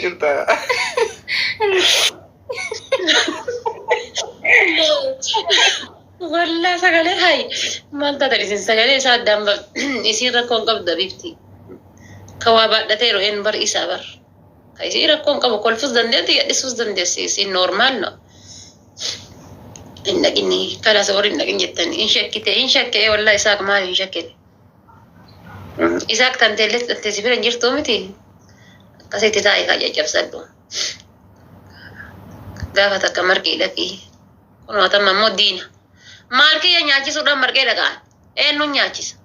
Jirta. Wallah sagalee hai maal taate isin sagalee isaa addaan isin rakkoon qabda bifti kawaa baadhateeru een bar isaa bar isin rakkoon qabu kolfus dandeetti gadhisuus dandeessi isin normaal no innaqinni kanas hor innaqin jettani in shakkee wallah isaaq maal hin shakkee isaaq tanteellee tanteesi bira jirtuu miti akkasitti taa'ee kaa caccabsadhu gaafa takka marqii dhaqii kunoo tamma immoo diina maal kiyya nyaachisuudhaan marqee dhaqaan eenyuun nyaachisa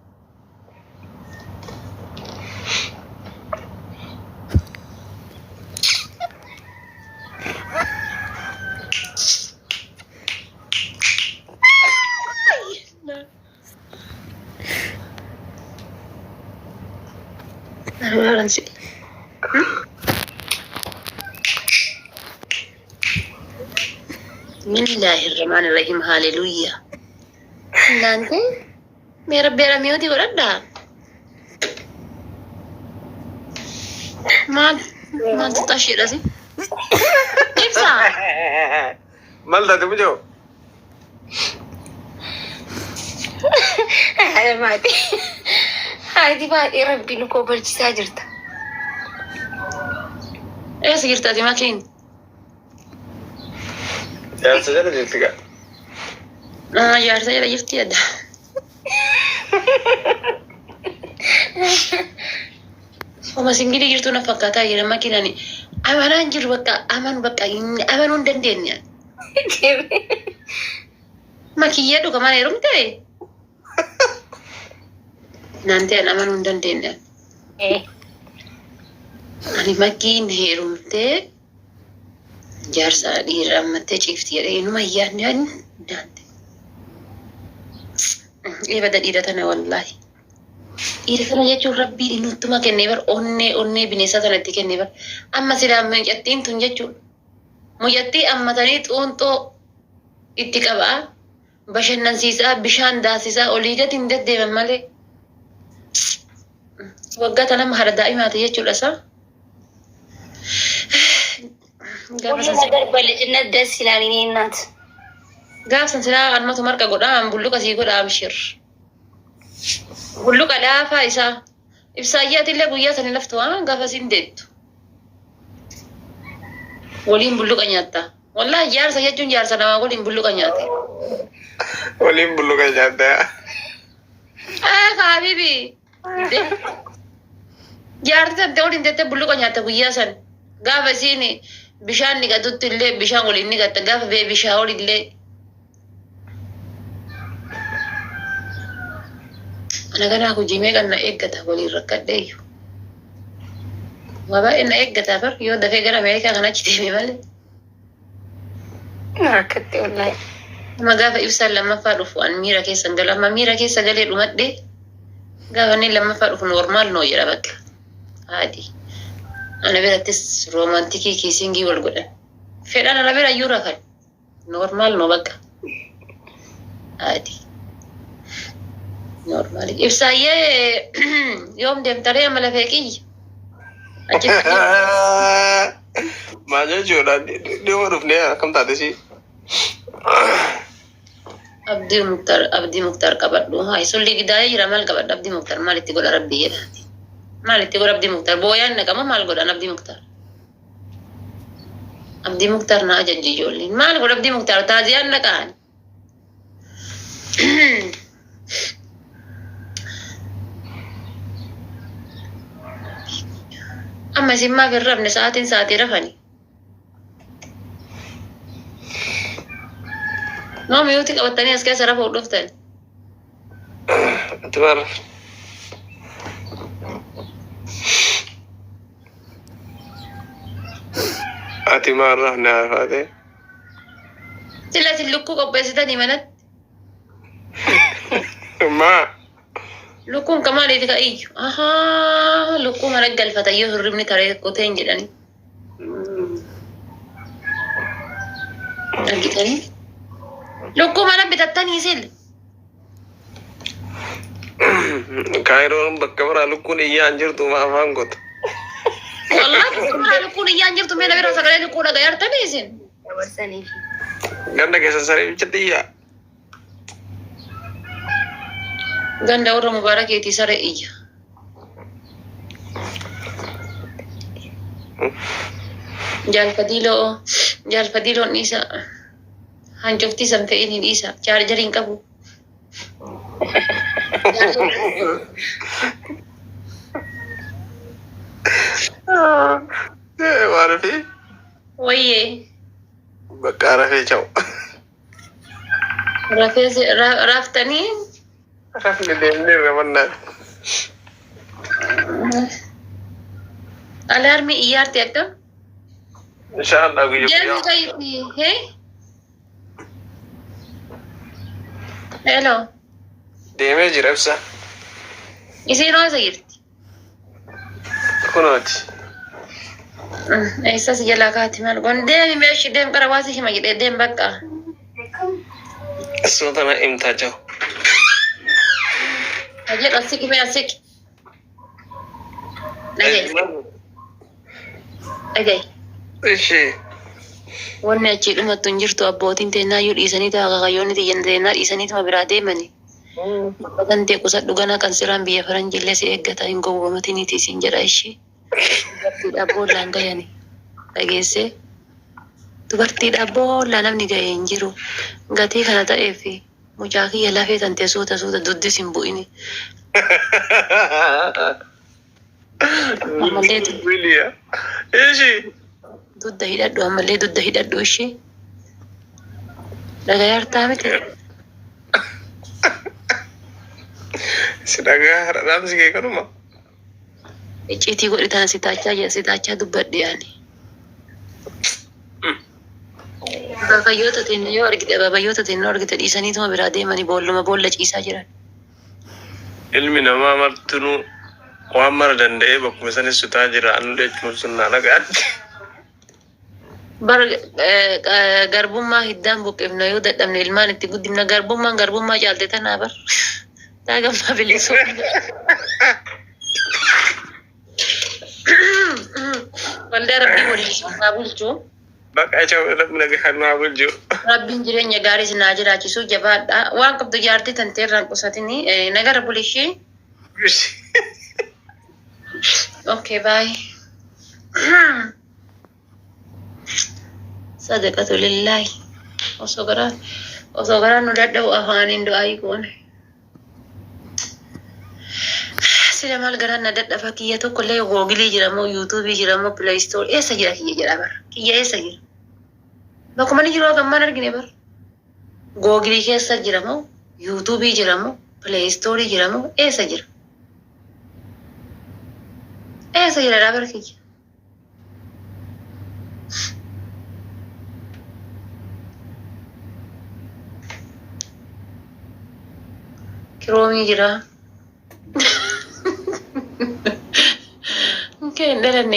Bismillahirrahmanirrahim. Haleluya. Nanti merah miuti berada. Mal tu tashi dah sih. Ipsa. Mal dah tu mujo. Ada mati. Hai di ba iran pinu ko berci sajarta. Segirta di makin. Yaar saja dah jirti kak. Yaar saja dah jirti ada. Masih gini jirtu nafak kata ya makin ani. Aman anjir baka aman aman undan dennya. Makiya tu kemana rum teh? Nanti aman undan dennya. Ani makin herum teh. Jarsa diramate cifti ada inuma yannya nanti. Bada ida tana wallahi. Ida tana ya cur Rabbi inutuma kennebar onne binesa tana ti kennebar. Amma sila menjattin tun ya cur. Mujatti amma tanit unto ittikaba bashannan sisa bishan dasisa oliga tindet de male. Wagga tana mahara daimata ya cur asa. ሁሉ ነገር በልጅነት ደስ ይላል። እኔ እናት ጋፍሰን ስላ አልማቱ ማርቀ ጎዳም ሁሉ ከሲ ጎዳም ሽር ሁሉ ቀዳፋ ኢሳ ኢብሳያት ለጉያ ሰን ለፍተዋ ጋፈሲ እንዴት ወሊን ሁሉ ቀኛታ ወላሂ ያር ሰየጁን ያር ሰና ወሊን ሁሉ ቀኛታ ወሊን ሁሉ ቀኛታ ሀቢቢ ያር ተደውል እንዴት ሁሉ ቀኛታ ጉያ ሰን ጋፈሲኒ bishaan niqatutti illee bishaan waliin niqatta gaafa bee bishaan olillee ana kanaa hojii kan na eeggata waliin rakkadheeyyu waa baay'ee na eeggata bar yoo dafee gara Ameerikaa kan achi deeme malee rakkatte wallahi amma gaafa ibsaan lammaffaa dhufu an miira keessan galu amma miira keessa galee dhumadhee gaafa inni lammaffaa dhufu normaal noo jedha bakka haadii ana birattis romantikii kiisingii wal godhan fedhan ana bira iyyuu rafan normaal no bakka adi normaal ibsaayyee yoom deemtaree amala feeqiyya achitti maal jechuudha dhiyoo dhufnee akkam taate si abdii muktar qabadhu haa sulli gidaayee jira maal qabadhu abdii muktar maalitti godha rabbii jedhaati maalitti godha abdii muktar booyaan naqama maal godhan abdii muktar abdii muktar na ajajji ijoolleen maal godha abdii muktar taaziyaan naqaan amma isin maaf hin rafne sa'aatii rafani noo miyuuti qabattanii as keessa rafuu dhuftan ati maarraf na arfaate sila sin lukkuu qopheessitanii manatti maa lukkuun kamaaliiti ka iyyu ahaa lukkuu mana galfata yoo hirribni taree qoteen jedhani argitanii lukkuu mana bitattanii sil Kairoon bakka biraa lukkuun iyyaan jirtu maafaan goota. Wallahi lukkuun iyyaan jirtu mee na bira sagalee lukkuu dhagayartanii isin. Dabarsanii fi. Ganda keessa sareebicha xiyyaa. Ganda warra Mubaarakeetii saree iyya. Jaalfadiiloon dhiisa. Hanjoftii san ta'in hin dhiisa. Chaarjariin qabu. Waan fi Wayyee. bakka rafee cha'u. Raftanii. Rafni deemnee ramannaan. Alarmi iyyaarti akkam? Inshaallah guyyaa Deemni guyyaa. kayti. Hee? Hello. Deemee jira ibsa. Isiin hoo isa jirti? Kunooti. Eessa si jalaa kaati maal goon deemi meeshi deem qara waasi hima jedhee deem bakka. Asuma tana himtaa jiru. Hajee asiki mee asiki. Dhagaye. Ishee. Wanni achii dhumattu hin jirtu abbootiin teennaayyuu dhiisanii ta'a kakayyoonni xiyyan teennaa dhiisaniituma biraa deemani. Kan ta'e qusadhu ganaa kan siraan biyya faranjillee si eeggata hin gowwoomatiniiti isin jedha ishee. Dubartiidhaaf boollaan gayani. Dhageessee. Dubartiidhaaf boollaa namni gahee hin jiru. Gatii kana ta'eef mucaa kiyya lafee tantee suuta duddis hin bu'ini. Ammallee Wiliya. Ishee. dudda hidhadhu ammallee dudda hidhadhu ishee. Dhagayaartaa miti. Si dhagaa haradhaamsi kee kanuma. Icciitii godhitaan sitaachaa dubbadhe yaani. Bakayyoota teenya yoo argite babayyoota teenya argite dhiisaniituma biraa deemanii boolla ciisaa jiran. Ilmi namaa martinuu waan mara danda'ee bakkuma sanis sutaa jira anu jechuun sunnaa dhagaatti. Bar garbummaa hiddaan buqqifna yoo dadhabne ilmaan itti guddifna garbummaa caalte tanaa bar. Taagammaa bilisuu. Waldaa rabbii waliin haa bulchuu. Bakka cawwe namni nagaa haa bulchuu. Rabbiin jireenya gaarii sinaa jiraachisuu jabaadha. Waan qabdu jaartii tanteerraan qusatini nagara bulishii. Okay, bye. Sadaqatu lillahi. Osoo garaa nu dadhabu afaaniin du'aa goone. Sila maal garaan na dadhafa kiyya tokkollee googilii jiramoo yuutuubii jiramoo pileestoor eessa jira kiyya jedha bara. Kiyya eessa jira? Bakkuma ni jiru gammaan argine bara. Googilii keessa jiramoo yuutuubii jiramoo pileestoorii jiramoo eessa jira? Eessa jira dhaa bara kiyya? Kiroomii jira. Okay,